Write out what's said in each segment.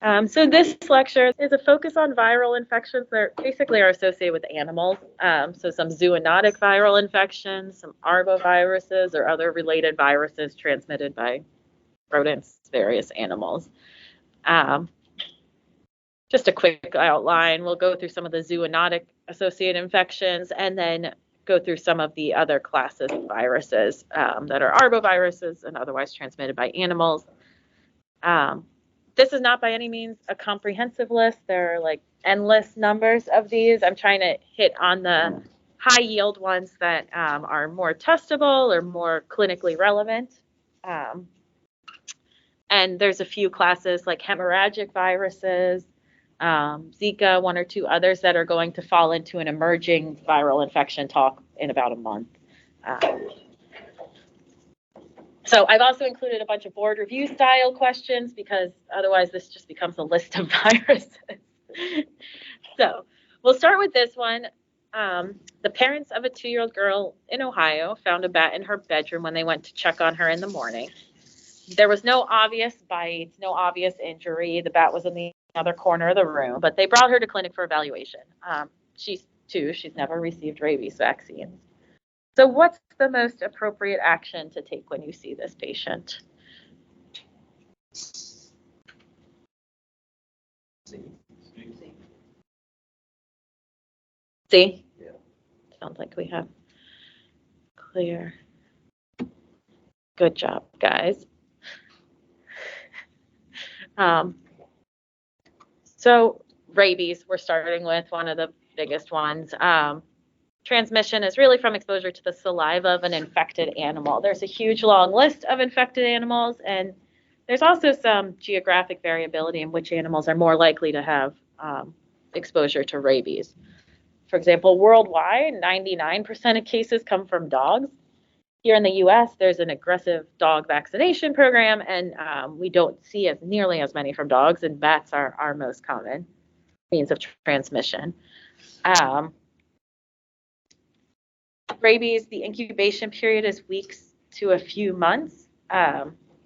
So this lecture is a focus on viral infections that basically are associated with animals. So some zoonotic viral infections, some arboviruses or other related viruses transmitted by rodents, various animals. Just a quick outline, we'll go through some of the zoonotic associated infections and then go through some of the other classes of viruses that are arboviruses and otherwise transmitted by animals. This is not by any means a comprehensive list. There are like endless numbers of these. I'm trying to hit on the high yield ones that are more testable or more clinically relevant. And there's a few classes like hemorrhagic viruses, Zika, one or two others that are going to fall into an emerging viral infection talk in about a month. So I've also included a bunch of board review style questions because otherwise this just becomes a list of viruses. So we'll start with this one. The parents of a 2-year-old girl in Ohio found a bat in her bedroom when they went to check on her in the morning. There was no obvious bites, no obvious injury. The bat was in the other corner of the room, but they brought her to clinic for evaluation. She's 2, she's never received rabies vaccines. So what's the most appropriate action to take when you see this patient? See? Yeah. Sounds like we have clear. Good job, guys. So rabies, we're starting with one of the biggest ones. Transmission is really from exposure to the saliva of an infected animal. There's a huge long list of infected animals, and there's also some geographic variability in which animals are more likely to have exposure to rabies. For example, worldwide, 99% of cases come from dogs. Here in the US, there's an aggressive dog vaccination program, and we don't see nearly as many from dogs, and bats are our most common means of transmission. Rabies, the incubation period is weeks to a few months.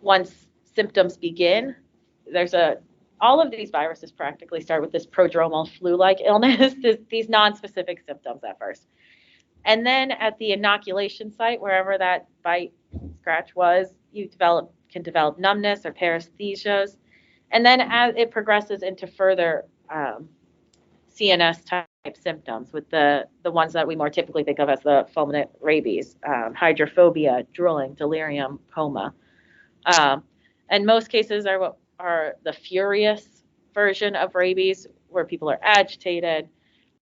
Once symptoms begin, all of these viruses practically start with this prodromal flu-like illness, these non-specific symptoms at first. And then at the inoculation site, wherever that bite, scratch was, you can develop numbness or paresthesias. And then as it progresses into further CNS type symptoms with the ones that we more typically think of as the fulminant rabies, hydrophobia, drooling, delirium, coma. And most cases are the furious version of rabies where people are agitated.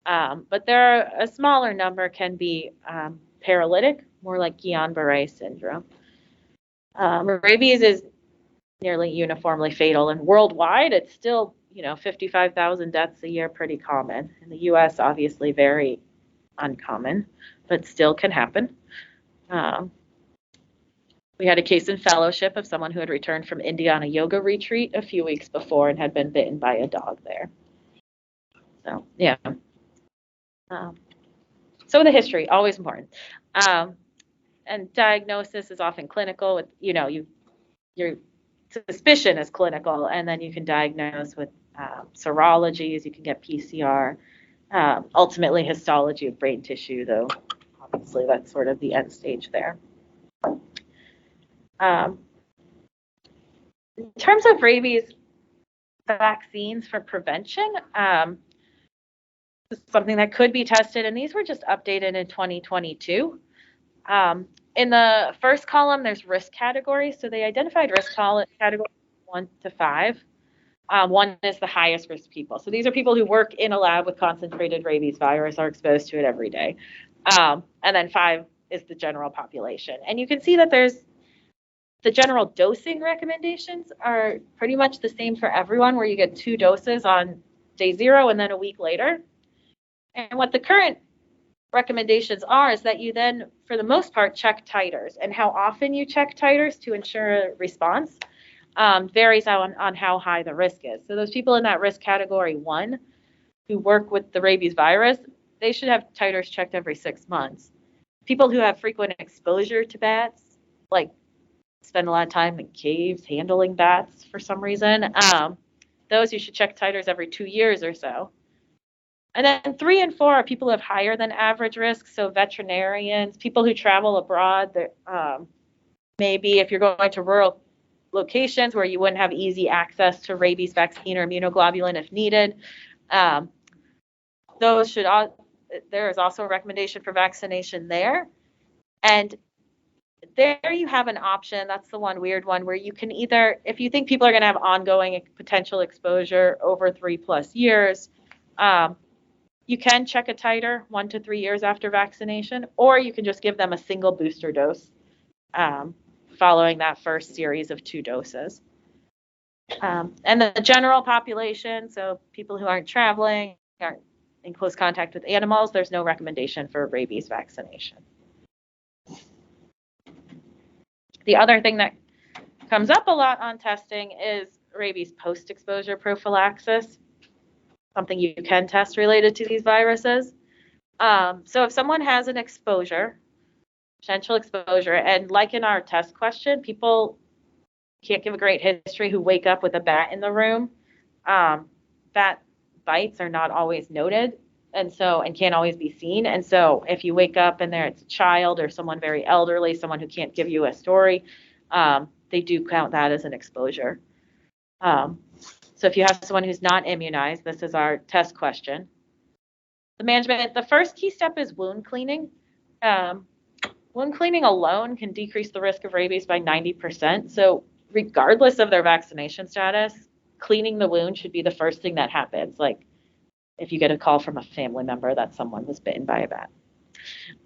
But there are a smaller number can be paralytic, more like Guillain-Barré syndrome. Rabies is nearly uniformly fatal, and worldwide it's still 55,000 deaths a year, pretty common. In the US, obviously very uncommon, but still can happen. We had a case in fellowship of someone who had returned from India on a yoga retreat a few weeks before and had been bitten by a dog there. So, yeah. So the history, always important. And diagnosis is often clinical with, your suspicion is clinical, and then you can diagnose with serologies, you can get PCR, ultimately histology of brain tissue, though obviously that's sort of the end stage there. In terms of rabies vaccines for prevention, this is something that could be tested, and these were just updated in 2022. In the first column, there's risk categories. So they identified risk categories 1 to 5. 1 is the highest risk people. So these are people who work in a lab with concentrated rabies virus, are exposed to it every day. And then 5 is the general population. And you can see that the general dosing recommendations are pretty much the same for everyone, where you get 2 doses on day 0 and then a week later. And what the current recommendations are is that you then, for the most part, check titers. And how often you check titers to ensure a response varies on how high the risk is. So those people in that risk category 1 who work with the rabies virus, they should have titers checked every 6 months. People who have frequent exposure to bats, like spend a lot of time in caves handling bats for some reason, Those you should check titers every 2 years or so. And then 3 and 4 are people who have higher than average risk, so veterinarians, people who travel abroad, maybe if you're going to rural locations where you wouldn't have easy access to rabies vaccine or immunoglobulin if needed. Those should there is also a recommendation for vaccination there. And there you have an option. That's the one weird one where you can either, if you think people are going to have ongoing potential exposure over 3+ years, you can check a titer 1 to 3 years after vaccination, or you can just give them a single booster dose following that first series of 2 doses. And the general population, so people who aren't traveling, aren't in close contact with animals, there's no recommendation for rabies vaccination. The other thing that comes up a lot on testing is rabies post-exposure prophylaxis, something you can test related to these viruses. So if someone has an exposure, potential exposure, and like in our test question, people can't give a great history who wake up with a bat in the room. Bat bites are not always noted, and can't always be seen. And so if you wake up and it's a child or someone very elderly, someone who can't give you a story, they do count that as an exposure. So if you have someone who's not immunized, this is our test question. The management, the first key step is wound cleaning. Wound cleaning alone can decrease the risk of rabies by 90%. So regardless of their vaccination status, cleaning the wound should be the first thing that happens. Like if you get a call from a family member that someone was bitten by a bat.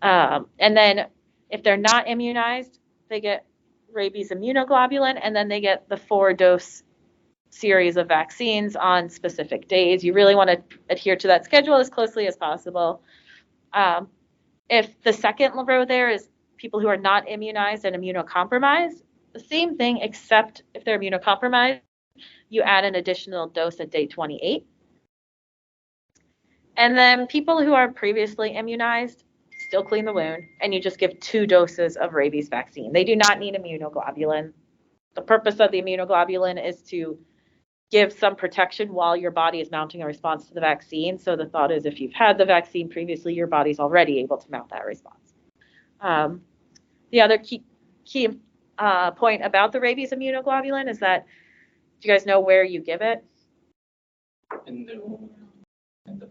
And then if they're not immunized, they get rabies immunoglobulin, and then they get the 4-dose series of vaccines on specific days. You really want to adhere to that schedule as closely as possible. If the second row there is people who are not immunized and immunocompromised, the same thing, except if they're immunocompromised, you add an additional dose at day 28. And then people who are previously immunized, still clean the wound, and you just give 2 doses of rabies vaccine. They do not need immunoglobulin. The purpose of the immunoglobulin is to give some protection while your body is mounting a response to the vaccine. So the thought is if you've had the vaccine previously, your body's already able to mount that response. The other key point about the rabies immunoglobulin is that, do you guys know where you give it?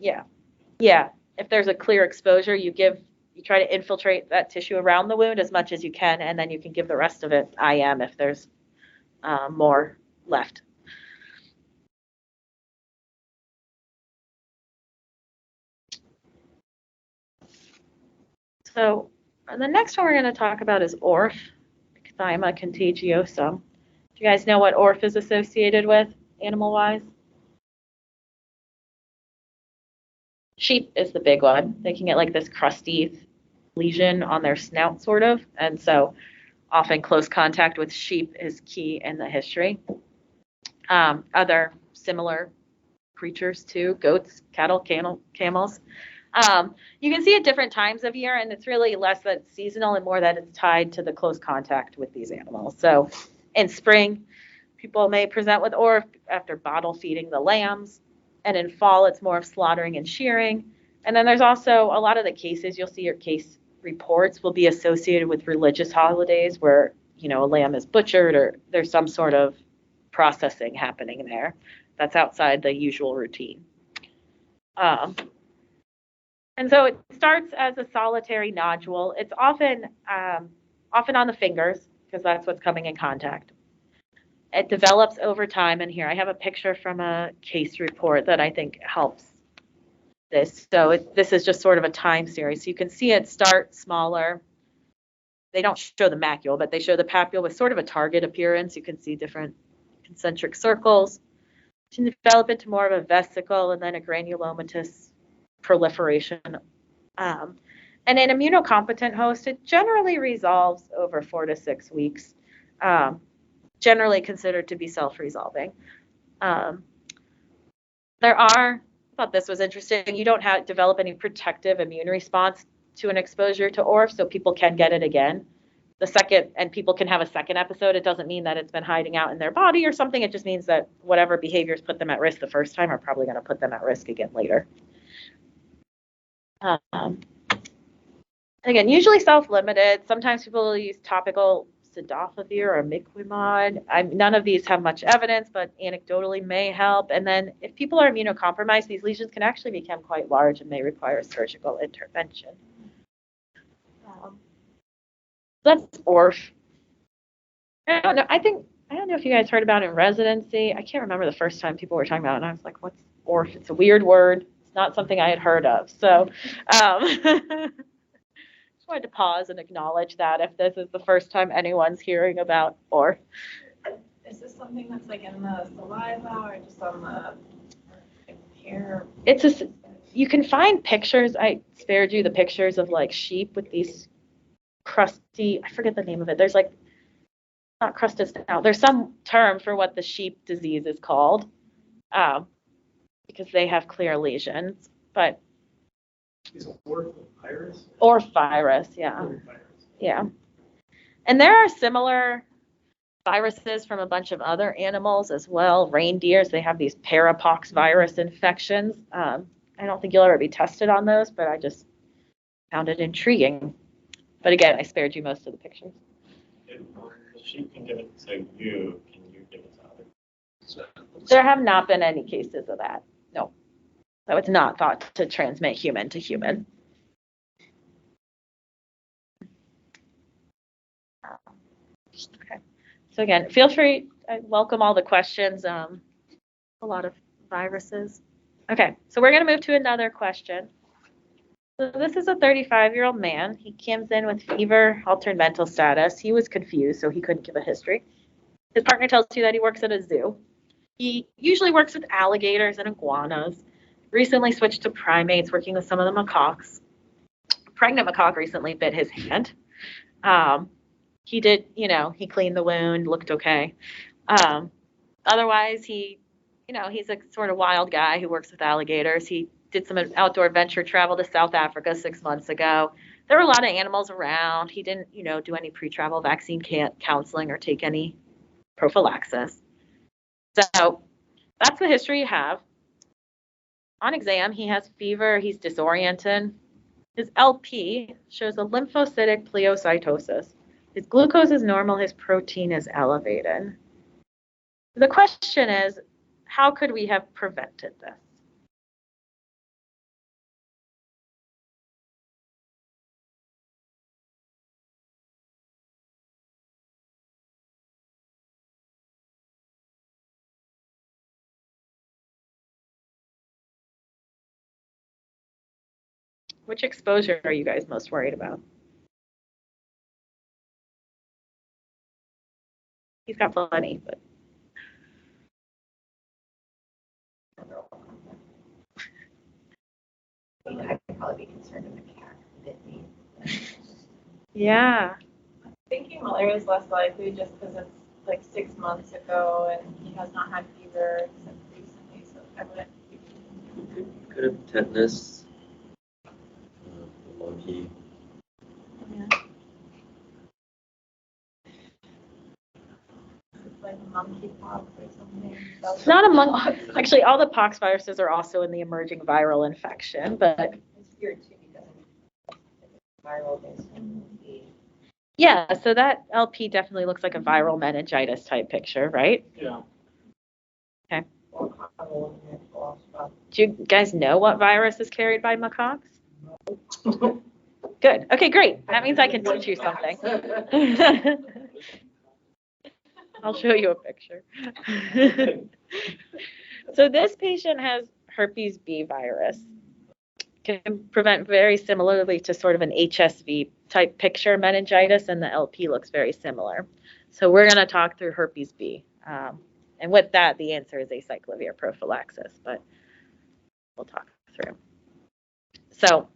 Yeah. If there's a clear exposure, you try to infiltrate that tissue around the wound as much as you can, and then you can give the rest of it IM if there's more left. So the next one we're going to talk about is ORF, Ecthyma Contagiosum. Do you guys know what ORF is associated with, animal-wise? Sheep is the big one. They can get like this crusty lesion on their snout, sort of. And so often close contact with sheep is key in the history. Other similar creatures too, goats, cattle, camels. You can see at different times of year, and it's really less that it's seasonal and more that it's tied to the close contact with these animals. So in spring, people may present with ORF after bottle feeding the lambs. And in fall, it's more of slaughtering and shearing. And then there's also a lot of the cases, you'll see your case reports will be associated with religious holidays where, a lamb is butchered or there's some sort of processing happening there that's outside the usual routine. And so it starts as a solitary nodule. It's often on the fingers because that's what's coming in contact. It develops over time, and here I have a picture from a case report that I think helps this. So this is just sort of a time series. So you can see it start smaller. They don't show the macule, but they show the papule with sort of a target appearance. You can see different concentric circles. You can develop into more of a vesicle and then a granulomatous proliferation. And in immunocompetent host, it generally resolves over 4 to 6 weeks. Generally considered to be self-resolving. I thought this was interesting, you don't develop any protective immune response to an exposure to ORF, so people can get it again. the second, and people can have a second episode, it doesn't mean that it's been hiding out in their body or something. It just means that whatever behaviors put them at risk the first time are probably going to put them at risk again later. Again, usually self-limited. Sometimes people will use topical cidofovir or imiquimod. None of these have much evidence, but anecdotally may help. And then if people are immunocompromised, these lesions can actually become quite large and may require surgical intervention. That's ORF. I don't know. I don't know if you guys heard about it in residency. I can't remember the first time people were talking about it, and I was like, what's ORF? It's a weird word. It's not something I had heard of. So just wanted to pause and acknowledge that if this is the first time anyone's hearing about ORF. Is this something that's like in the saliva or just on the hair? You can find pictures. I spared you the pictures of like sheep with these crusty, I forget the name of it. There's like, not crusted snout. There's some term for what the sheep disease is called, because they have clear lesions. But is it Orthovirus? Orthovirus, yeah. Orthovirus. Yeah. And there are similar viruses from a bunch of other animals as well. Reindeers, they have these parapox virus infections. I don't think you'll ever be tested on those, but I just found it intriguing. But again, I spared you most of the pictures. If the sheep can give it to you, can you give it to others? There have not been any cases of that. No. So it's not thought to transmit human to human. Okay. So again, feel free. I welcome all the questions. A lot of viruses. Okay, so we're going to move to another question. So this is a 35-year-old man. He comes in with fever, altered mental status. He was confused, so he couldn't give a history. His partner tells you that he works at a zoo. He usually works with alligators and iguanas. Recently switched to primates, working with some of the macaques. A pregnant macaque recently bit his hand. He did, he cleaned the wound, looked okay. Otherwise, he's a sort of wild guy who works with alligators. He did some outdoor adventure travel to South Africa 6 months ago. There were a lot of animals around. He didn't, do any pre-travel vaccine counseling or take any prophylaxis. So that's the history you have. On exam, he has fever. He's disoriented. His LP shows a lymphocytic pleocytosis. His glucose is normal. His protein is elevated. The question is, how could we have prevented this? Which exposure are you guys most worried about? He's got plenty, but. I'd probably be concerned if a cat bit me. Yeah. I'm thinking malaria is less likely just because it's like 6 months ago and he has not had fever except recently, so I wouldn't. Could have tetanus, the monkey. Yeah. It's like monkeypox or something. It's not a monkey. Actually, all the pox viruses are also in the emerging viral infection, but. It's weird too because it's viral based on the. Yeah, so that LP definitely looks like a viral meningitis type picture, right? Yeah. Okay. Do you guys know what virus is carried by macaques? Good. Okay, great. That means I can teach you something. I'll show you a picture. So this patient has Herpes B virus. Can prevent very similarly to sort of an HSV type picture meningitis, and the LP looks very similar. So we're going to talk through Herpes B. And with that, the answer is acyclovir prophylaxis, but we'll talk through. So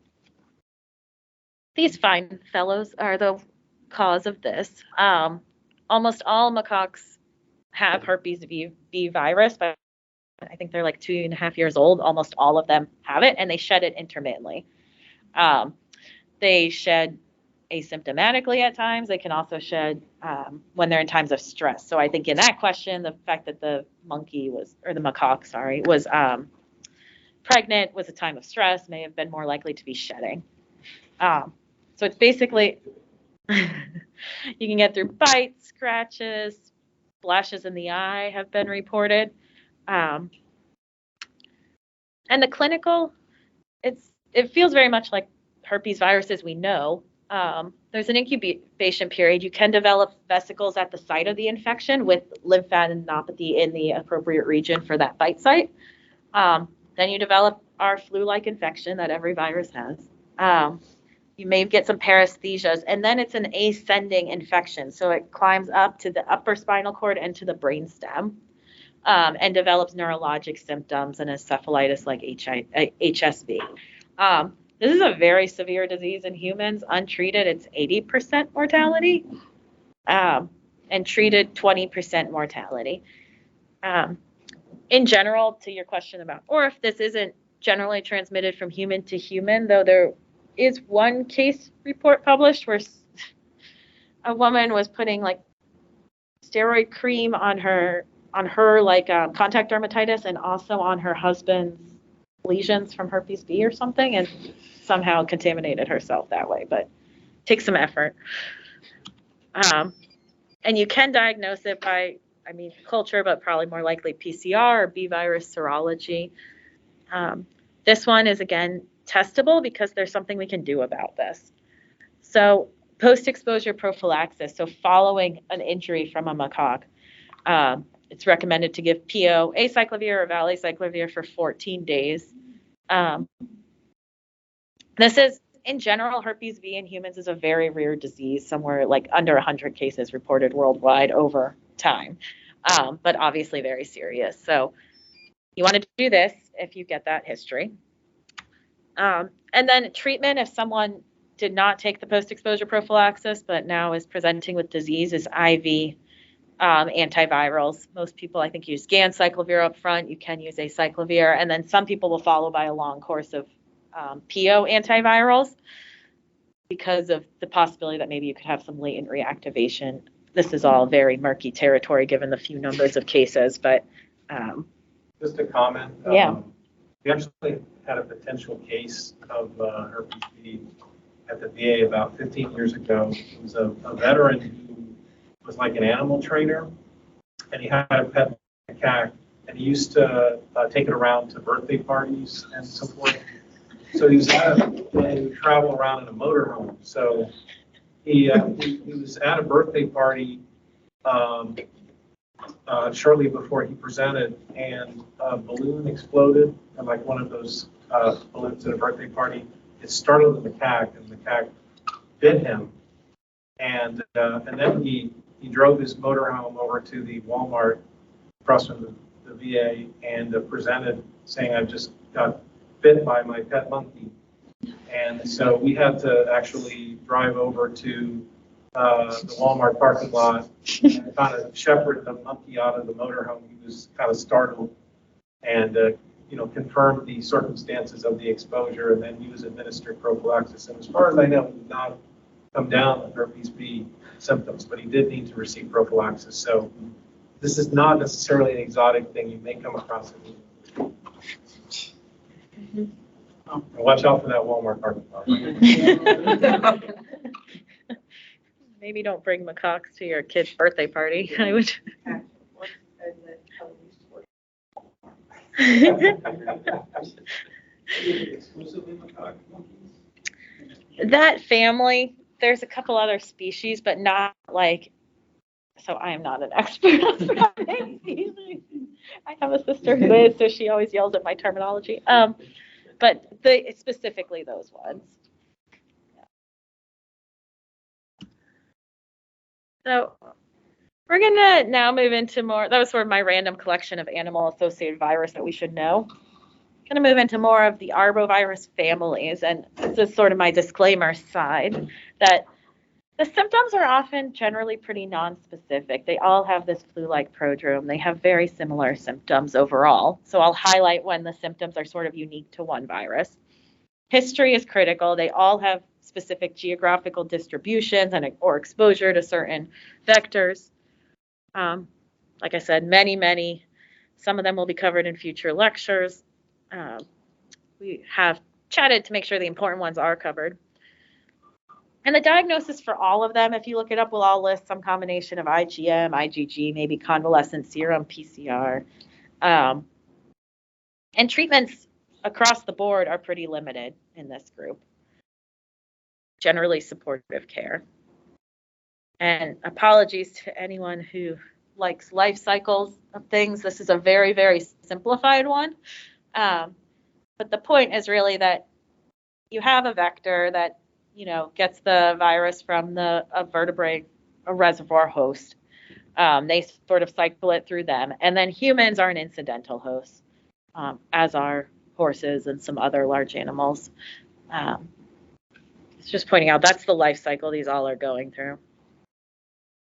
these fine fellows are the cause of this. Almost all macaques have Herpes B virus, but I think they're like 2.5 years old. Almost all of them have it, and they shed it intermittently. They shed asymptomatically at times. They can also shed when they're in times of stress. So I think in that question, the fact that the monkey was, or the macaque, sorry, was pregnant was a time of stress, may have been more likely to be shedding. So it's basically, you can get through bites, scratches, splashes in the eye have been reported. And the clinical, it feels very much like herpes viruses we know. There's an incubation period. You can develop vesicles at the site of the infection with lymphadenopathy in the appropriate region for that bite site. Then you develop our flu-like infection that every virus has. You may get some paresthesias, and then it's an ascending infection. So it climbs up to the upper spinal cord and to the brainstem, and develops neurologic symptoms and encephalitis like HSV. This is a very severe disease in humans. Untreated, it's 80% mortality, and treated 20% mortality. In general, to your question about, or if this isn't generally transmitted from human to human, though there is one case report published where a woman was putting like steroid cream on her like contact dermatitis and also on her husband's lesions from herpes B or something, and somehow contaminated herself that way, but it takes some effort. And you can diagnose it by, culture, but probably more likely PCR or B virus serology. This one is, again, testable because there's something we can do about this. So post-exposure prophylaxis, so following an injury from a macaque, it's recommended to give PO, acyclovir or valacyclovir for 14 days. This is, in general, herpes V in humans is a very rare disease, somewhere like under 100 cases reported worldwide over time, but obviously very serious. So you want to do this if you get that history. And then treatment, if someone did not take the post-exposure prophylaxis but now is presenting with disease, is IV antivirals. Most people, I think, use ganciclovir up front. You can use acyclovir, and then some people will follow by a long course of PO antivirals because of the possibility that maybe you could have some latent reactivation. This is all very murky territory given the few numbers of cases, but just a comment. Yeah. We actually had a potential case of herpes B at the VA about 15 years ago. It was a veteran who was like an animal trainer, and he had a pet macaque, and he used to take it around to birthday parties and so forth. So he would travel around in a motorhome. So he was at a birthday party shortly before he presented, and a balloon exploded, and like one of those balloons at a birthday party. It startled the macaque, and the macaque bit him, and then he drove his motorhome over to the Walmart across from the VA and presented saying, "I've just got bit by my pet monkey." And so we had to actually drive over to the Walmart parking lot and kind of shepherd the monkey out of the motorhome. He was kind of startled, and confirmed the circumstances of the exposure, and then he was administered prophylaxis. And as far as I know, he did not come down with herpes B symptoms, but he did need to receive prophylaxis. So this is not necessarily an exotic thing. You may come across it. Mm-hmm. Watch out for that Walmart parking lot. Maybe don't bring macaques to your kid's birthday party. I would. That family, there's a couple other species, but not like, so I am not an expert on that. I have a sister who is, so she always yells at my terminology. But specifically those ones. So we're gonna now move into more, that was sort of my random collection of animal-associated virus that we should know. Going to move into more of the Arbovirus families, and this is sort of my disclaimer side, that the symptoms are often generally pretty non-specific. They all have this flu-like prodrome. They have very similar symptoms overall. So I'll highlight when the symptoms are sort of unique to one virus. History is critical. They all have specific geographical distributions or exposure to certain vectors. Like I said, many. Some of them will be covered in future lectures. We have chatted to make sure the important ones are covered. And the diagnosis for all of them, if you look it up, will all list some combination of IgM, IgG, maybe convalescent serum, PCR. And treatments across the board are pretty limited in this group. Generally supportive care. And apologies to anyone who likes life cycles of things. This is a very simplified one. But the point is really that you have a vector that, gets the virus from a vertebrate, a reservoir host. They sort of cycle it through them. And then humans are an incidental host, as are horses and some other large animals. It's just pointing out that's the life cycle these all are going through.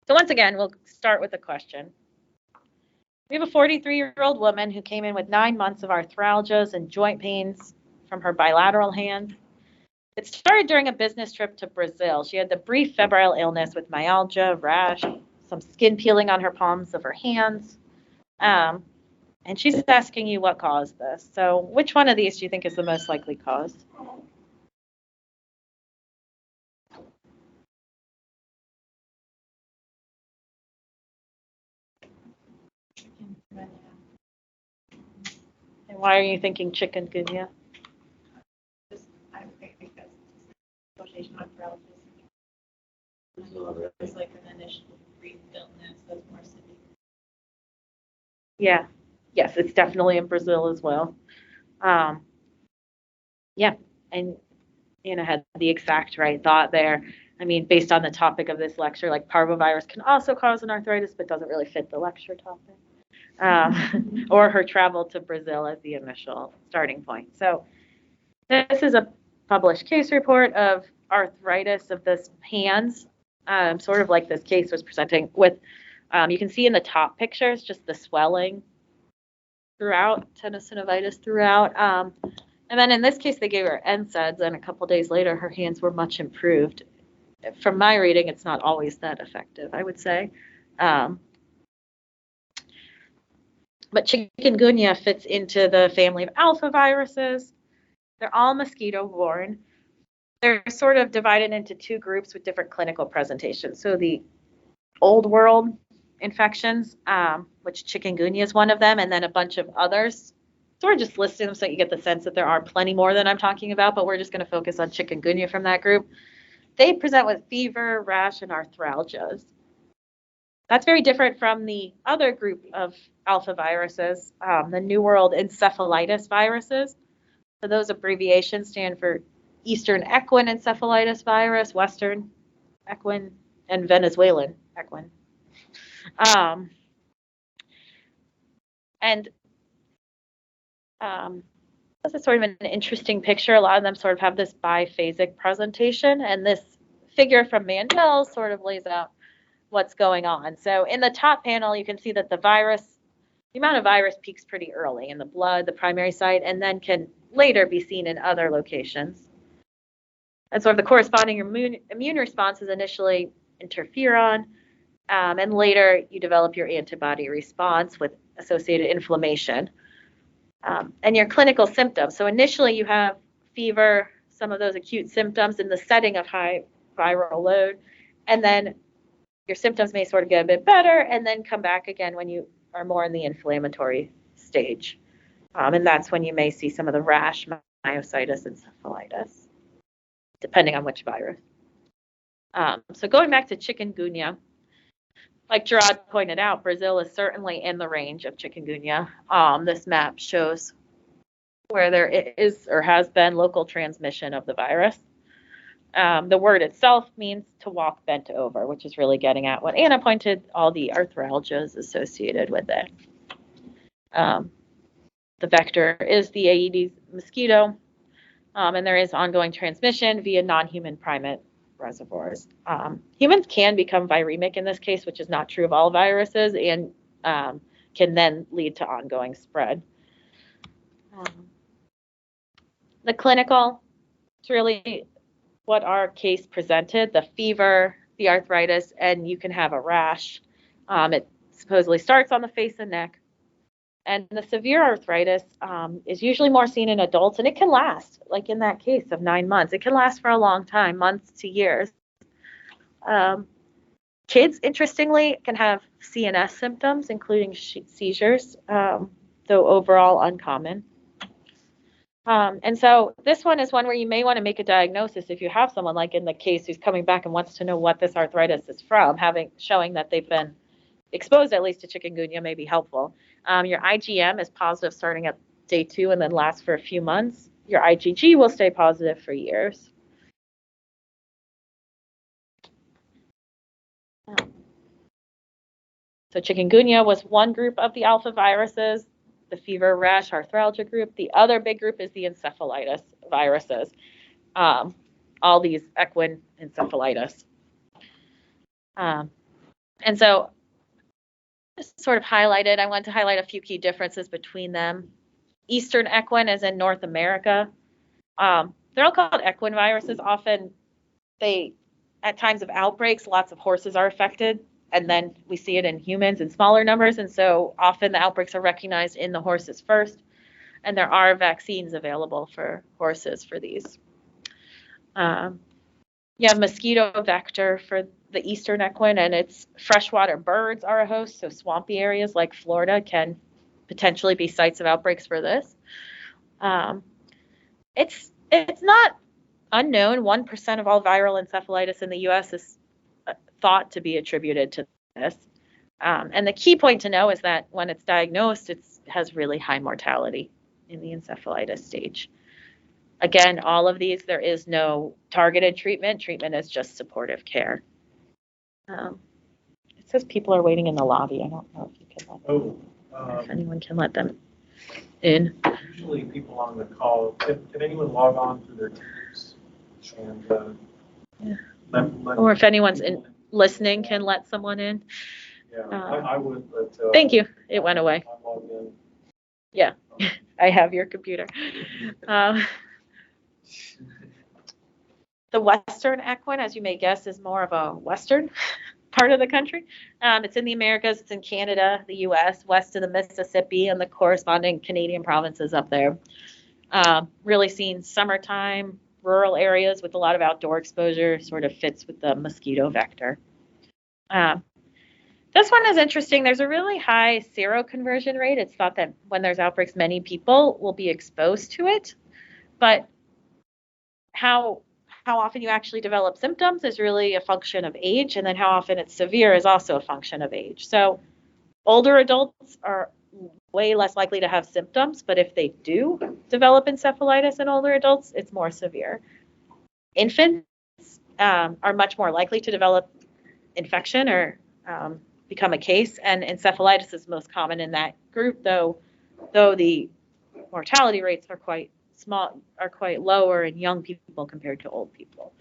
So once again, we'll start with a question. We have a 43-year-old woman who came in with 9 months of arthralgias and joint pains from her bilateral hand. It started during a business trip to Brazil. She had the brief febrile illness with myalgia, rash, some skin peeling on her palms of her hands. And she's asking you what caused this. So which one of these do you think is the most likely cause? And why are you thinking chikungunya? I think because association with paralysis. Brazil, It's like an initial brief illness that's more severe. Yeah. Yes, it's definitely in Brazil as well. Yeah, and Anna had the exact right thought there. I mean, based on the topic of this lecture, like parvovirus can also cause an arthritis, but doesn't really fit the lecture topic. Or her travel to Brazil as the initial starting point. So this is a published case report of arthritis of the hands, sort of like this case was presenting with, you can see in the top pictures, just the swelling throughout, tenosynovitis throughout. And then in this case, they gave her NSAIDs, and a couple days later, her hands were much improved. From my reading, it's not always that effective, I would say. But chikungunya fits into the family of alphaviruses. They're all mosquito-borne. They're sort of divided into two groups with different clinical presentations. So the old world infections, which chikungunya is one of them, and then a bunch of others. Sort of just listing them so you get the sense that there are plenty more than I'm talking about, but we're just going to focus on chikungunya from that group. They present with fever, rash, and arthralgias. That's very different from the other group of alphaviruses, the New World encephalitis viruses. So those abbreviations stand for Eastern equine encephalitis virus, Western equine, and Venezuelan equine. This is sort of an interesting picture. A lot of them sort of have this biphasic presentation, and this figure from Mandel sort of lays out what's going on. So in the top panel, you can see that the amount of virus peaks pretty early in the blood, the primary site, and then can later be seen in other locations. And sort of the corresponding immune response is initially interferon, and later you develop your antibody response with associated inflammation. And your clinical symptoms. So initially you have fever, some of those acute symptoms in the setting of high viral load, and then your symptoms may sort of get a bit better and then come back again when you are more in the inflammatory stage. And that's when you may see some of the rash, myositis, encephalitis, depending on which virus. So going back to chikungunya, like Gerard pointed out, Brazil is certainly in the range of chikungunya. This map shows where there is or has been local transmission of the virus. The word itself means to walk bent over, which is really getting at what Anna pointed, all the arthralgias associated with it. The vector is the Aedes mosquito, and there is ongoing transmission via non-human primate reservoirs. Humans can become viremic in this case, which is not true of all viruses, and can then lead to ongoing spread. The clinical, it's really what our case presented, the fever, the arthritis, and you can have a rash. It supposedly starts on the face and neck. And the severe arthritis is usually more seen in adults, and it can last, like in that case of 9 months. It can last for a long time, months to years. Kids, interestingly, can have CNS symptoms, including seizures, though overall uncommon. And so this one is one where you may want to make a diagnosis if you have someone like in the case who's coming back and wants to know what this arthritis is from, showing that they've been exposed at least to chikungunya may be helpful. Your IgM is positive starting at day 2 and then lasts for a few months. Your IgG will stay positive for years. So chikungunya was one group of the alphaviruses, the fever, rash, arthralgia group. The other big group is the encephalitis viruses, all these equine encephalitis. And so just sort of highlighted, I want to highlight a few key differences between them. Eastern equine is in North America. They're all called equine viruses. Often at times of outbreaks, lots of horses are affected, and then we see it in humans in smaller numbers, and so often the outbreaks are recognized in the horses first, and there are vaccines available for horses for these. You have mosquito vector for the eastern equine, and it's freshwater birds are a host, so swampy areas like Florida can potentially be sites of outbreaks for this. It's not unknown. 1% of all viral encephalitis in the U.S. is thought to be attributed to this. And the key point to know is that when it's diagnosed, it has really high mortality in the encephalitis stage. Again, all of these, there is no targeted treatment. Treatment is just supportive care. It says people are waiting in the lobby. I don't know if you can if anyone can let them in. Usually people on the call, can anyone log on through their Teams? And let or if anyone's listening can let someone in. Yeah, I would, but thank you. It went away. I'm logged in. Yeah, I have your computer. The western equine, as you may guess, is more of a western part of the country. It's in the Americas, it's in Canada, the US, west of the Mississippi, and the corresponding Canadian provinces up there. Really seen summertime, rural areas with a lot of outdoor exposure, sort of fits with the mosquito vector. This one is interesting. There's a really high seroconversion rate. It's thought that when there's outbreaks, many people will be exposed to it, but how often you actually develop symptoms is really a function of age, and then how often it's severe is also a function of age. So older adults are way less likely to have symptoms, but if they do develop encephalitis in older adults, it's more severe. Infants are much more likely to develop infection or become a case, and encephalitis is most common in that group, though the mortality rates are quite lower in young people compared to old people.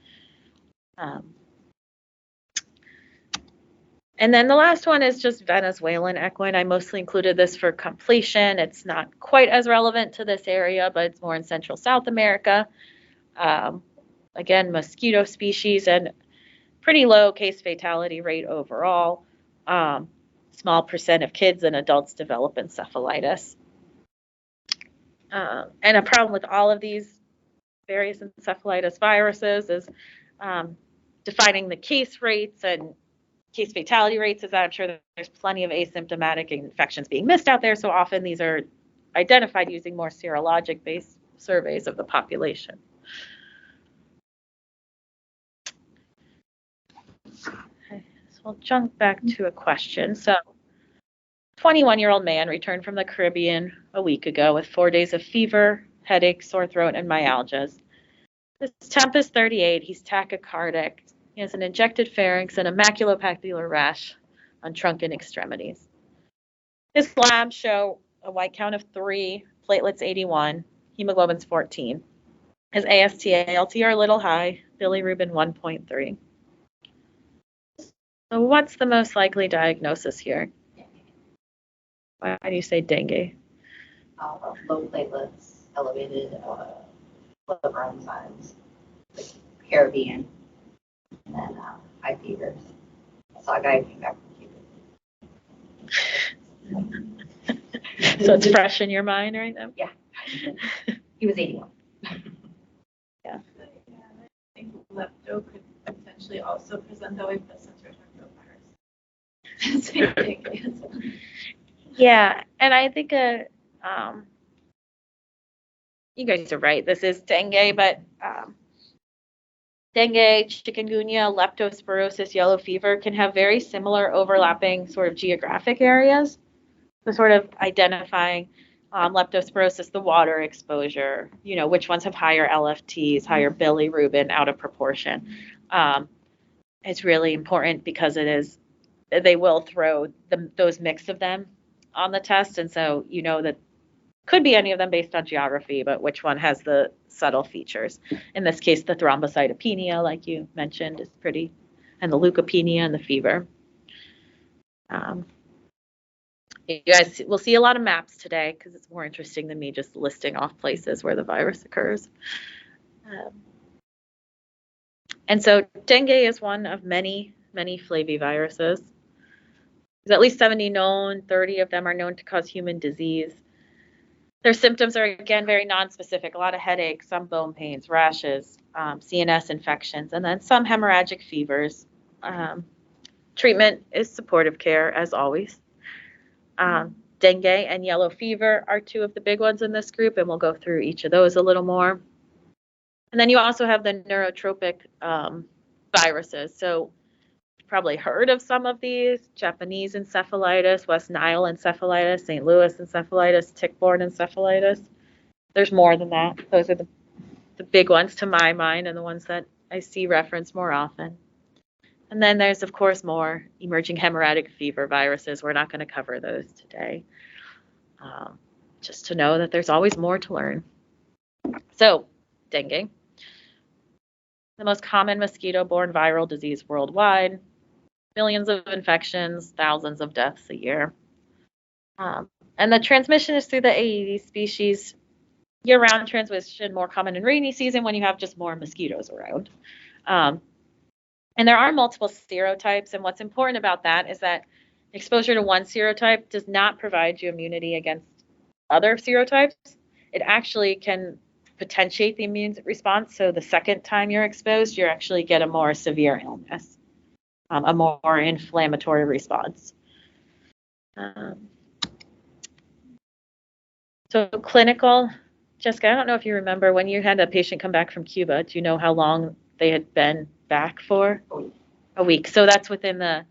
And then the last one is just Venezuelan equine. I mostly included this for completion. It's not quite as relevant to this area, but it's more in Central South America. Again, mosquito species and pretty low case fatality rate overall. Small percent of kids and adults develop encephalitis. And a problem with all of these various encephalitis viruses is defining the case rates and case fatality rates, is that I'm sure that there's plenty of asymptomatic infections being missed out there. So often these are identified using more serologic-based surveys of the population. Okay, so I'll jump back to a question. So 21-year-old man returned from the Caribbean a week ago with 4 days of fever, headache, sore throat, and myalgias. His temp is 38. He's tachycardic. He has an injected pharynx and a maculopapular rash on trunk and extremities. His labs show a white count of 3, platelets 81, hemoglobin's 14. His AST, ALT are a little high, bilirubin 1.3. So what's the most likely diagnosis here? Why do you say dengue? Low platelets, elevated liver enzymes, Caribbean, and then high fevers. I saw a guy who came back from Cuba. So it's fresh in your mind right now? Yeah. He was 81. Yeah, I think lepto could potentially also present that way, but since we're talking about virus. Same thing. Yeah, and I think you guys are right. This is dengue, but dengue, chikungunya, leptospirosis, yellow fever can have very similar overlapping sort of geographic areas. So sort of identifying leptospirosis, the water exposure, which ones have higher LFTs, higher bilirubin out of proportion. It's really important because they will throw those mix of them on the test. And so that could be any of them based on geography, but which one has the subtle features. In this case, the thrombocytopenia, like you mentioned, is pretty, and the leukopenia and the fever. You guys will see a lot of maps today because it's more interesting than me just listing off places where the virus occurs. And so dengue is one of many, many flaviviruses. There's at least 70 known, 30 of them are known to cause human disease. Their symptoms are, again, very nonspecific, a lot of headaches, some bone pains, rashes, CNS infections, and then some hemorrhagic fevers. Treatment is supportive care, as always. Dengue and yellow fever are two of the big ones in this group, and we'll go through each of those a little more. And then you also have the neurotropic viruses. So you've probably heard of some of these: Japanese encephalitis, West Nile encephalitis, St. Louis encephalitis, Tick-borne encephalitis. There's more than that. Those are the big ones to my mind and the ones that I see referenced more often. And then there's, of course, more emerging hemorrhagic fever viruses. We're not going to cover those today. Just to know that there's always more to learn. So, dengue, the most common mosquito-borne viral disease worldwide. Millions of infections, thousands of deaths a year. And the transmission is through the Aedes species. Year-round transmission, more common in rainy season when you have just more mosquitoes around. And there are multiple serotypes, and what's important about that is that exposure to one serotype does not provide you immunity against other serotypes. It actually can potentiate the immune response, so the second time you're exposed, you actually get a more severe illness, a more inflammatory response. So clinical, Jessica, I don't know if you remember when you had a patient come back from Cuba, do you know how long they had been back for? A week. So that's within the,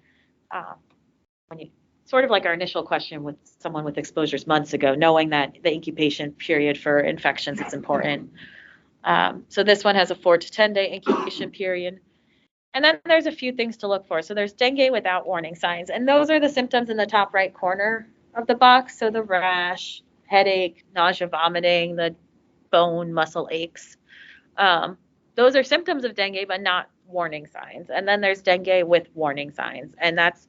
when you, sort of like our initial question with someone with exposures months ago, knowing that the incubation period for infections is important. So this one has a 4 to 10 day incubation period. And then there's a few things to look for. So there's dengue without warning signs. And those are the symptoms in the top right corner of the box. So the rash, headache, nausea, vomiting, the bone, muscle aches. Those are symptoms of dengue, but not warning signs. And then there's dengue with warning signs. And that's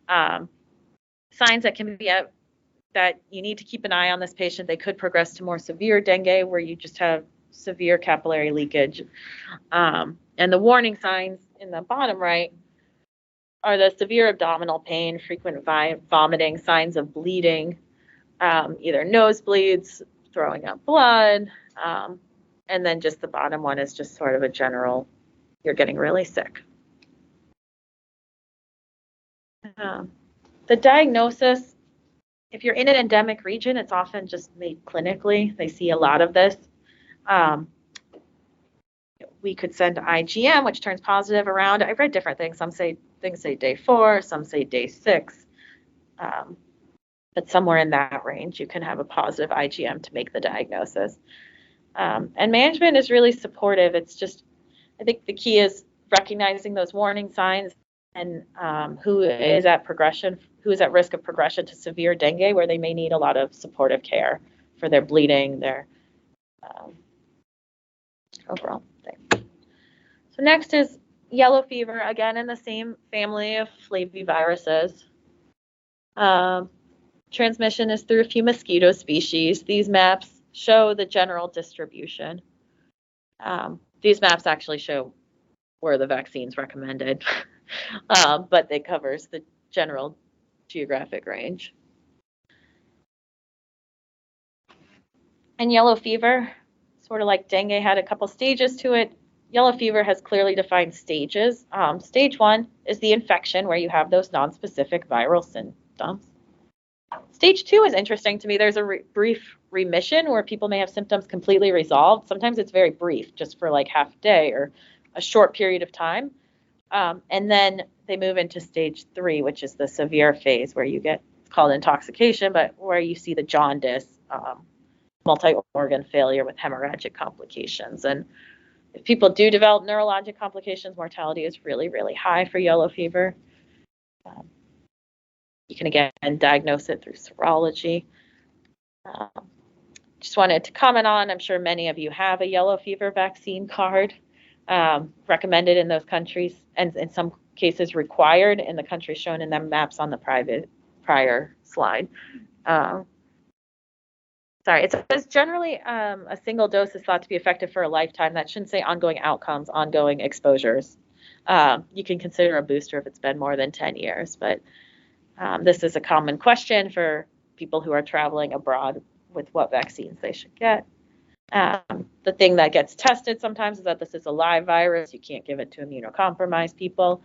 signs that can be that you need to keep an eye on this patient. They could progress to more severe dengue where you just have severe capillary leakage. And the warning signs in the bottom right are the severe abdominal pain, frequent vomiting, signs of bleeding, either nosebleeds, throwing up blood, and then just the bottom one is just sort of a general, you're getting really sick. The diagnosis, if you're in an endemic region, it's often just made clinically. They see a lot of this. We could send IgM, which turns positive around. I've read different things. Some say day 4, some say day 6. But somewhere in that range, you can have a positive IgM to make the diagnosis. And management is really supportive. It's just, I think the key is recognizing those warning signs and who is at risk of progression to severe dengue, where they may need a lot of supportive care for their bleeding, their overall thing. So next is yellow fever, again in the same family of flaviviruses. Transmission is through a few mosquito species. These maps show the general distribution. These maps actually show were the vaccines recommended, but it covers the general geographic range. And yellow fever, sort of like dengue, had a couple stages to it. Yellow fever has clearly defined stages. Stage 1 is the infection, where you have those nonspecific viral symptoms. Stage 2 is interesting to me. There's a brief remission where people may have symptoms completely resolved. Sometimes it's very brief, just for like half a day or a short period of time. And then they move into stage 3, which is the severe phase, where you get, it's called intoxication, but where you see the jaundice, multi-organ failure with hemorrhagic complications. And if people do develop neurologic complications, mortality is really, really high for yellow fever. You can, again, diagnose it through serology. Just wanted to comment on, I'm sure many of you have a yellow fever vaccine card, recommended in those countries, and in some cases required in the countries shown in the maps on the prior slide. Sorry, it says generally a single dose is thought to be effective for a lifetime. That shouldn't say ongoing outcomes, ongoing exposures. You can consider a booster if it's been more than 10 years, but this is a common question for people who are traveling abroad with what vaccines they should get. The thing that gets tested sometimes is that this is a live virus. You can't give it to immunocompromised people.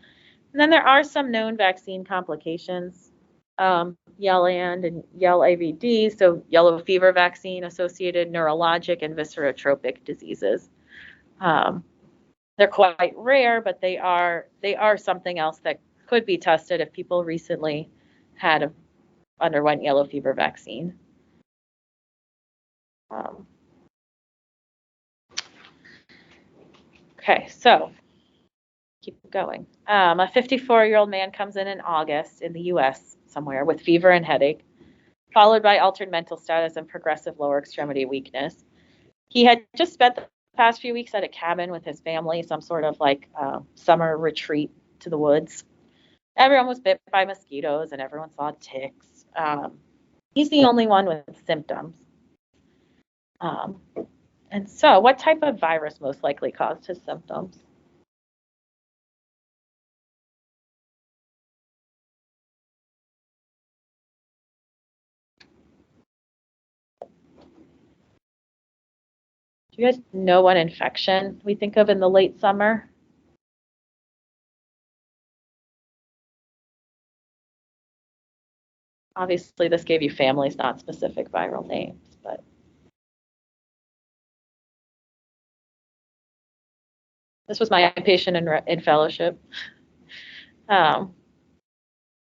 And then there are some known vaccine complications. YELAND and YEL-AVD, so yellow fever vaccine associated neurologic and viscerotropic diseases. They're quite rare, but they are something else that could be tested if people recently underwent yellow fever vaccine. Okay, so keep going. A 54-year-old man comes in August in the U.S. somewhere with fever and headache, followed by altered mental status and progressive lower extremity weakness. He had just spent the past few weeks at a cabin with his family, some sort of like summer retreat to the woods. Everyone was bit by mosquitoes and everyone saw ticks. He's the only one with symptoms. And so what type of virus most likely caused his symptoms? Do you guys know what infection we think of in the late summer? Obviously, this gave you families, not specific viral names, but this was my patient in fellowship. I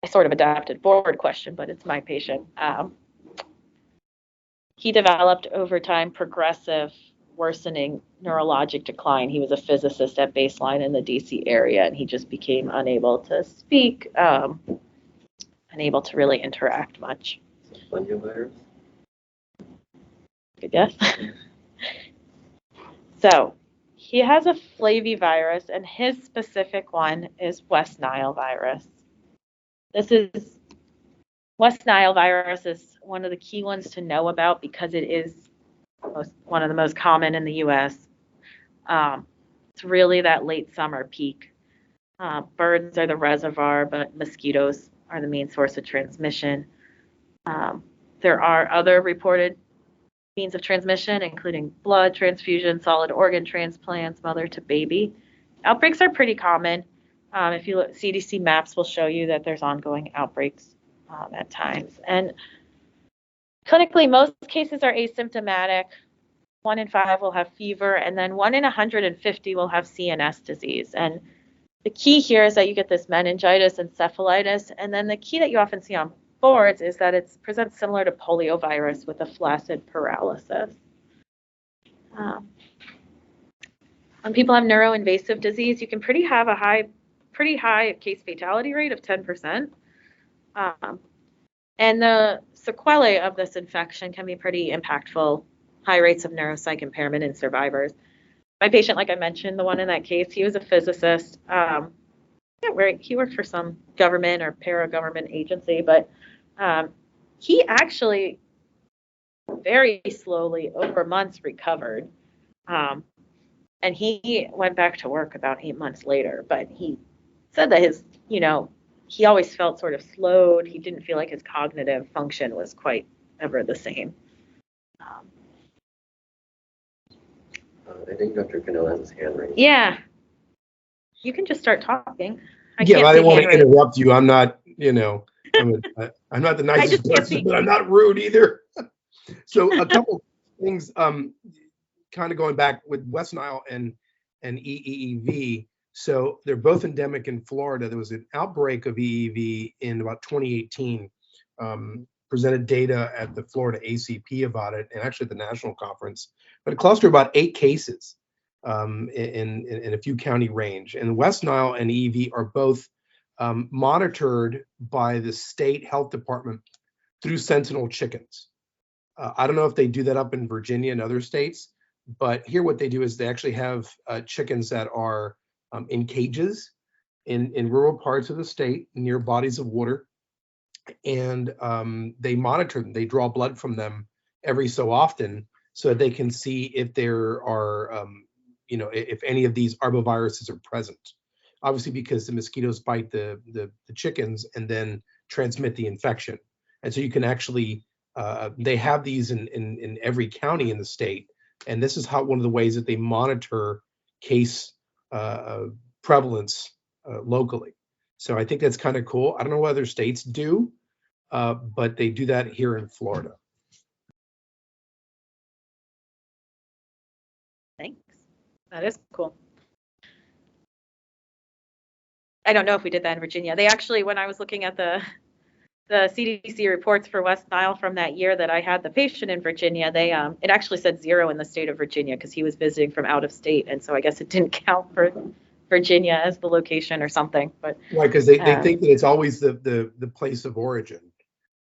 sort of adapted board question, but it's my patient. He developed over time progressive worsening neurologic decline. He was a physicist at baseline in the DC area, and he just became unable to speak, unable to really interact much. Hantavirus? Good guess. So he has a Flavivirus, and his specific one is West Nile virus. West Nile virus is one of the key ones to know about because it is one of the most common in the U.S. It's really that late summer peak. Birds are the reservoir, but mosquitoes are the main source of transmission. There are other reported means of transmission, including blood transfusion, solid organ transplants, mother to baby. Outbreaks are pretty common. If you look, CDC maps will show you that there's ongoing outbreaks at times. And clinically, most cases are asymptomatic. 1 in 5 will have fever, and then 1 in 150 will have CNS disease. And the key here is that you get this meningitis, encephalitis, and then the key that you often see on boards is that it presents similar to poliovirus with a flaccid paralysis. When people have neuroinvasive disease, you can have a pretty high case fatality rate of 10%. And the sequelae of this infection can be pretty impactful, high rates of neuropsych impairment in survivors. My patient, like I mentioned, the one in that case, he was a physicist. He worked for some government or para-government agency, but he actually very slowly over months recovered. And he went back to work about 8 months later, but he said that his, he always felt sort of slowed. He didn't feel like his cognitive function was quite ever the same. I think Dr. Cannell has his hand raised. Yeah. You can just start talking. Yeah, but I didn't want to hand raised. interrupt you. I'm not, I'm not the nicest just can't person, see but I'm not rude either. So a couple things, kind of going back with West Nile and EEV. So they're both endemic in Florida. There was an outbreak of EEV in about 2018. Presented data at the Florida ACP about it, and actually at the national conference. But it clustered about 8 cases in a few county range. And West Nile and EEV are both monitored by the state health department through sentinel chickens. I don't know if they do that up in Virginia and other states, but here what they do is they actually have chickens that are in cages in rural parts of the state near bodies of water. And they monitor them. They draw blood from them every so often so that they can see if there are, if any of these arboviruses are present. Obviously, because the mosquitoes bite the chickens and then transmit the infection. And so you can actually, they have these in every county in the state. And this is one of the ways that they monitor case prevalence locally. So I think that's kind of cool. I don't know what other states do, but they do that here in Florida. Thanks. That is cool. I don't know if we did that in Virginia. They actually, when I was looking at the CDC reports for West Nile from that year that I had the patient in Virginia, it actually said 0 in the state of Virginia because he was visiting from out of state, and so I guess it didn't count for Virginia as the location or something. But right, because they think that it's always the place of origin.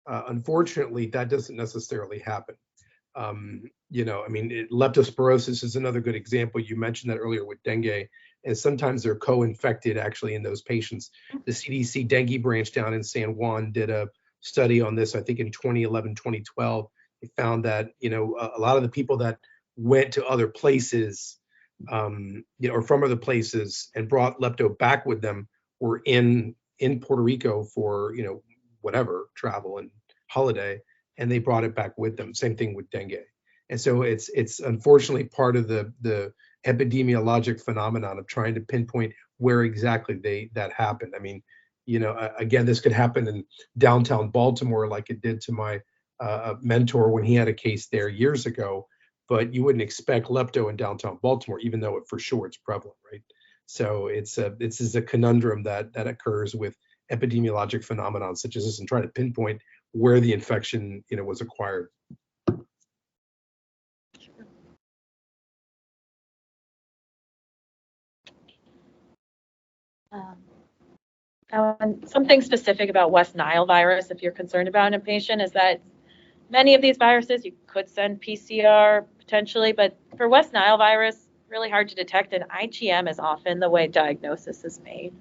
Unfortunately, that doesn't necessarily happen. Leptospirosis is another good example. You mentioned that earlier with dengue, and sometimes they're co-infected actually in those patients. The CDC dengue branch down in San Juan did a study on this, I think in 2011, 2012. They found that, a lot of the people that went to other places, or from other places and brought lepto back with them were in Puerto Rico for, whatever, travel and holiday, and they brought it back with them. Same thing with dengue. And so it's unfortunately part of the epidemiologic phenomenon of trying to pinpoint where exactly that happened. I mean, again, this could happen in downtown Baltimore like it did to my mentor when he had a case there years ago, but you wouldn't expect lepto in downtown Baltimore, even though for sure it's prevalent, right? So this is a conundrum that occurs with epidemiologic phenomenon such as this, and trying to pinpoint where the infection, was acquired. Something specific about West Nile virus, if you're concerned about in a patient, is that many of these viruses you could send PCR potentially, but for West Nile virus, really hard to detect, and IgM is often the way diagnosis is made.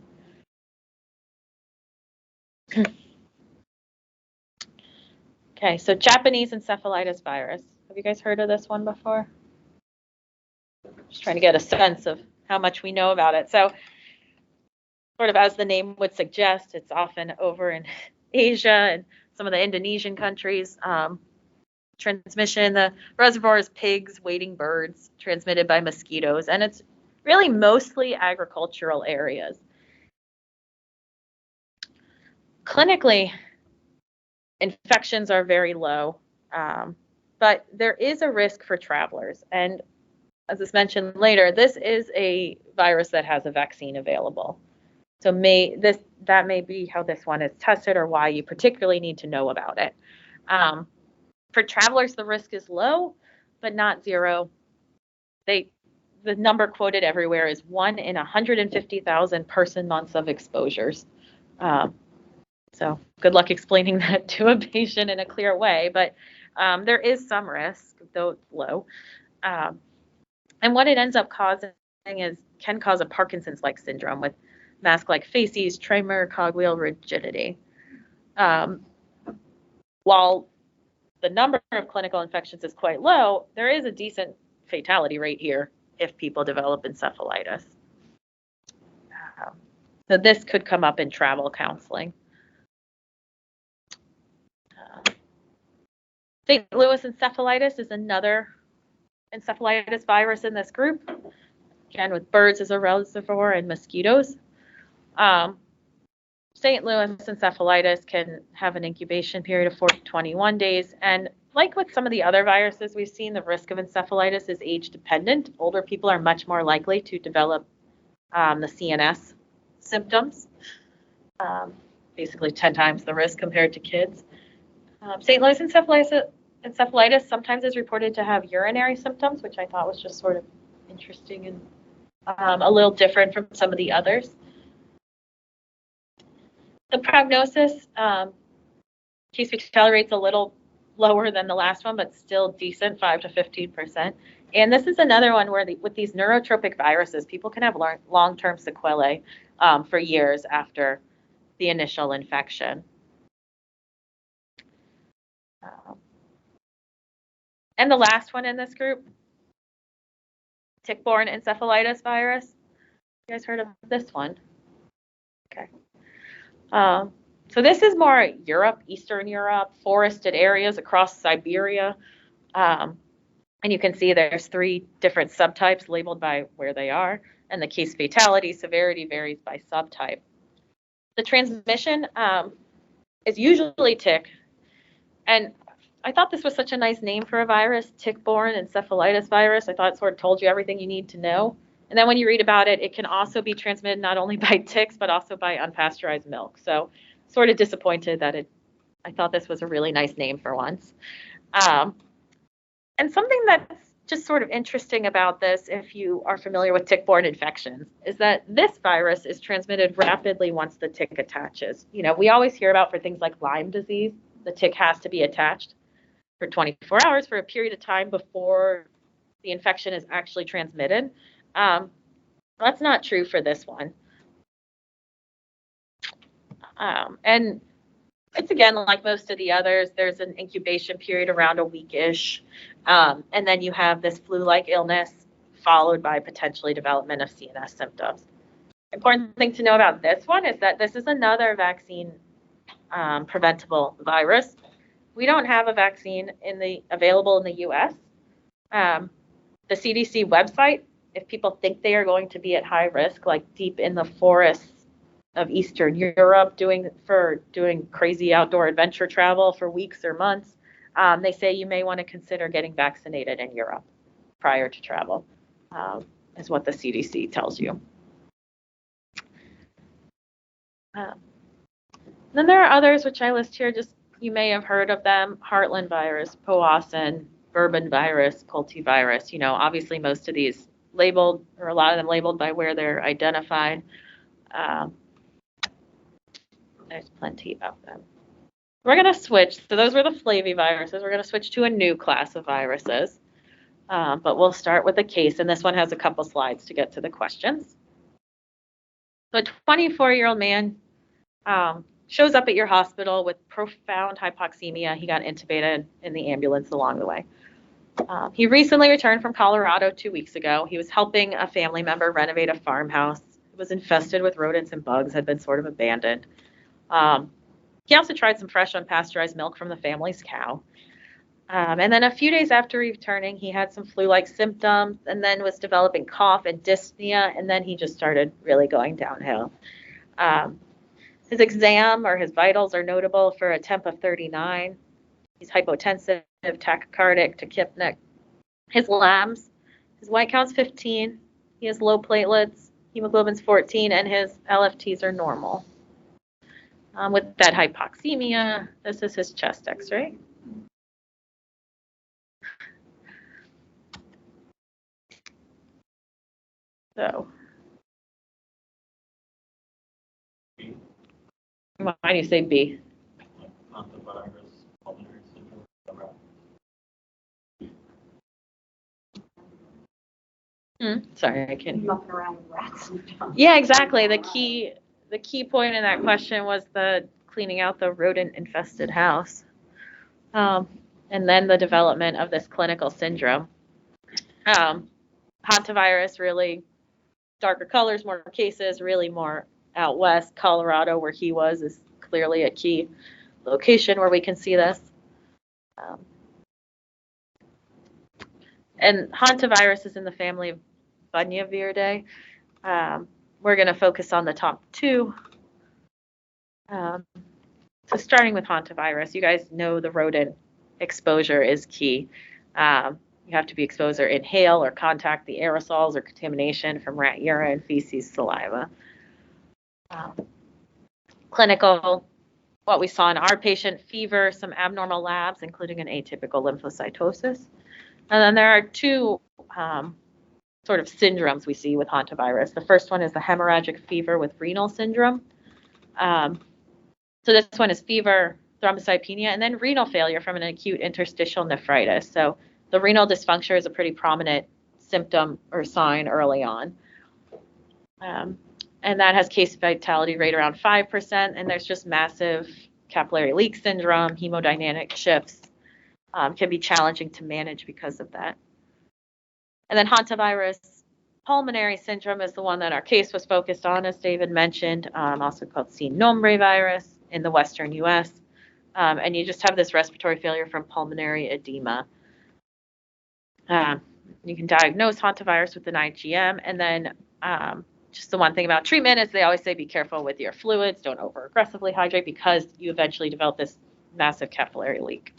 Okay, so Japanese encephalitis virus. Have you guys heard of this one before? Just trying to get a sense of how much we know about it. So sort of as the name would suggest, it's often over in Asia and some of the Indonesian countries. Transmission, the reservoir is pigs, wading birds, transmitted by mosquitoes, and it's really mostly agricultural areas. Clinically, infections are very low, but there is a risk for travelers. And as is mentioned later, this is a virus that has a vaccine available. So that may be how this one is tested or why you particularly need to know about it. For travelers, the risk is low, but not 0. The number quoted everywhere is 1 in 150,000 person months of exposures. So good luck explaining that to a patient in a clear way, but there is some risk, though it's low. And what it ends up causing can cause a Parkinson's-like syndrome with mask-like facies, tremor, cogwheel rigidity. While the number of clinical infections is quite low, there is a decent fatality rate here if people develop encephalitis. So this could come up in travel counseling. St. Louis encephalitis is another encephalitis virus in this group, again with birds as a reservoir and mosquitoes. St. Louis encephalitis can have an incubation period of 4 to 21 days, and like with some of the other viruses we've seen, the risk of encephalitis is age dependent. Older people are much more likely to develop the CNS symptoms, basically 10 times the risk compared to kids. St. Louis encephalitis sometimes is reported to have urinary symptoms, which I thought was just sort of interesting and a little different from some of the others. The prognosis, case fatality rate's a little lower than the last one, but still decent, 5 to 15%. And this is another one where with these neurotropic viruses, people can have long-term sequelae for years after the initial infection. And the last one in this group, Tick-borne Encephalitis virus. You guys heard of this one? Okay. So this is more Europe, Eastern Europe, forested areas across Siberia. And you can see there's 3 different subtypes labeled by where they are, and the case fatality severity varies by subtype. The transmission is usually tick, and I thought this was such a nice name for a virus, Tick-borne Encephalitis virus. I thought it sort of told you everything you need to know. And then when you read about it, it can also be transmitted not only by ticks, but also by unpasteurized milk. So sort of disappointed that I thought this was a really nice name for once. And something that's just sort of interesting about this, if you are familiar with tick-borne infections, is that this virus is transmitted rapidly once the tick attaches. You know, we always hear about for things like Lyme disease, the tick has to be attached for 24 hours for a period of time before the infection is actually transmitted. That's not true for this one. And it's, again, like most of the others, there's an incubation period around a week-ish. And then you have this flu-like illness followed by potentially development of CNS symptoms. Important thing to know about this one is that this is another vaccine preventable virus. We don't have a vaccine available in the US. The CDC website, if people think they are going to be at high risk, like deep in the forests of Eastern Europe doing crazy outdoor adventure travel for weeks or months, they say you may want to consider getting vaccinated in Europe prior to travel, is what the CDC tells you. Then there are others which I list here, just you may have heard of them: Heartland virus, Powassan, Bourbon virus, Cultivirus. You know, obviously most of these labeled, or a lot of them labeled by where they're identified. There's plenty of them. We're going to switch. So those were the Flaviviruses. We're going to switch to a new class of viruses. But we'll start with a case, and this one has a couple slides to get to the questions. So a 24-year-old man shows up at your hospital with profound hypoxemia. He got intubated in the ambulance along the way. He recently returned from Colorado 2 weeks ago. He was helping a family member renovate a farmhouse. It was infested with rodents and bugs, had been sort of abandoned. He also tried some fresh unpasteurized milk from the family's cow. And then a few days after returning, he had some flu-like symptoms and then was developing cough and dyspnea, and then he just started really going downhill. His exam or his vitals are notable for a temp of 39. He's hypotensive, tachycardic, tachypneic. His labs, his white count's 15. He has low platelets, hemoglobin's 14, and his LFTs are normal. With that hypoxemia, this is his chest x-ray. So, why do you say B? Hantavirus, pulmonary syndrome. Sorry, I can't. Mucking around with rats and stuff. Yeah, exactly. The key point in that question was the cleaning out the rodent-infested house, and then the development of this clinical syndrome. Hantavirus, really darker colors, more cases, really more out west. Colorado, where he was, is clearly a key location where we can see this. And Hantavirus is in the family of Bunyaviridae. We're going to focus on the top two. So starting with Hantavirus, you guys know the rodent exposure is key. You have to be exposed or inhale or contact the aerosols or contamination from rat urine, feces, saliva. Clinical, what we saw in our patient, fever, some abnormal labs, including an atypical lymphocytosis. And then there are two sort of syndromes we see with Hantavirus. The first one is the hemorrhagic fever with renal syndrome. So this one is fever, thrombocytopenia, and then renal failure from an acute interstitial nephritis. So the renal dysfunction is a pretty prominent symptom or sign early on. And that has case fatality rate around 5%, and there's just massive capillary leak syndrome, hemodynamic shifts, can be challenging to manage because of that. And then Hantavirus pulmonary syndrome is the one that our case was focused on, as David mentioned, also called sin nombre virus in the Western US. And you just have this respiratory failure from pulmonary edema. You can diagnose Hantavirus with an IgM, and then just the one thing about treatment is they always say be careful with your fluids, don't over aggressively hydrate because you eventually develop this massive capillary leak.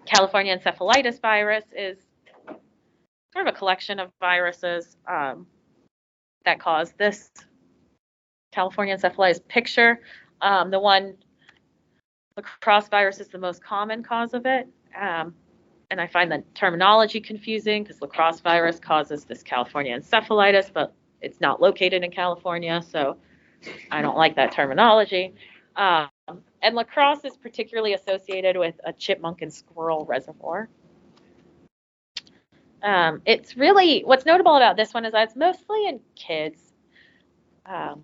California encephalitis virus is sort of a collection of viruses that cause this California encephalitis picture. The one, lacrosse virus is the most common cause of it. And I find the terminology confusing because lacrosse virus causes this California encephalitis, but it's not located in California, so I don't like that terminology. And lacrosse is particularly associated with a chipmunk and squirrel reservoir. It's really, what's notable about this one is that it's mostly in kids. It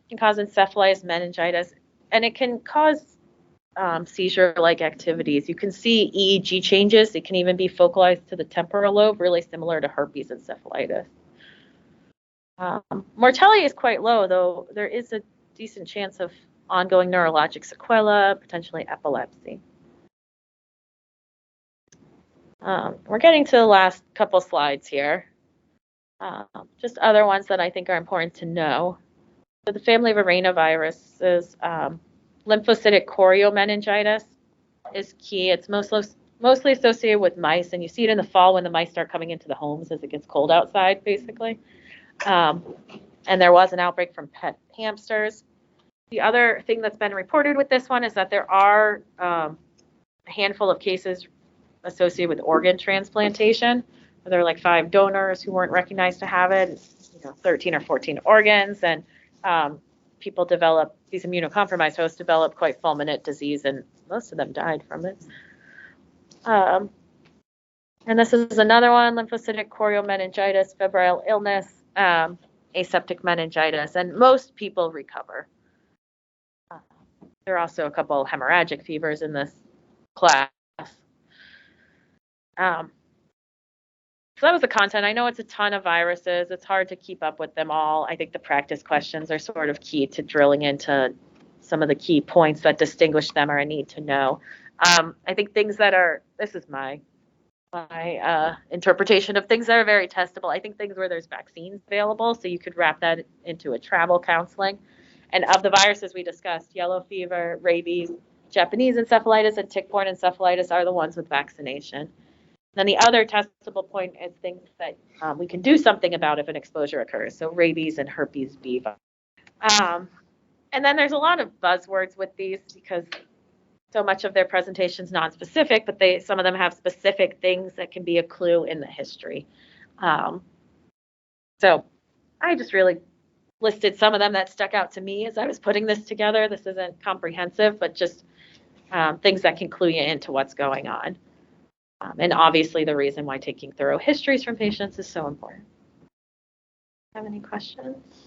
can cause encephalitis, meningitis, and it can cause seizure-like activities. You can see EEG changes. It can even be focalized to the temporal lobe, really similar to herpes encephalitis. Mortality is quite low, though there is a decent chance of ongoing neurologic sequela, potentially epilepsy. We're getting to the last couple slides here. Just other ones that I think are important to know. So the family of Arenaviruses, lymphocytic choriomeningitis is key. It's mostly associated with mice, and you see it in the fall when the mice start coming into the homes as it gets cold outside, basically. And there was an outbreak from pet hamsters. The other thing that's been reported with this one is that there are a handful of cases associated with organ transplantation. There are like 5 donors who weren't recognized to have it, 13 or 14 organs, and people develop, these immunocompromised hosts develop quite fulminant disease, and most of them died from it. And this is another one, lymphocytic choriomeningitis, febrile illness, aseptic meningitis, and most people recover. There are also a couple hemorrhagic fevers in this class. So that was the content. I know it's a ton of viruses. It's hard to keep up with them all. I think the practice questions are sort of key to drilling into some of the key points that distinguish them or I need to know. I think things that are, this is my interpretation of things that are very testable. I think things where there's vaccines available, so you could wrap that into a travel counseling. And of the viruses we discussed, yellow fever, rabies, Japanese encephalitis, and tick-borne encephalitis are the ones with vaccination. Then the other testable point is things that we can do something about if an exposure occurs. So rabies and herpes B virus. And then there's a lot of buzzwords with these because so much of their presentation is non-specific, but some of them have specific things that can be a clue in the history. So I just really listed some of them that stuck out to me as I was putting this together. This isn't comprehensive, but just things that can clue you into what's going on. And obviously the reason why taking thorough histories from patients is so important. Have any questions?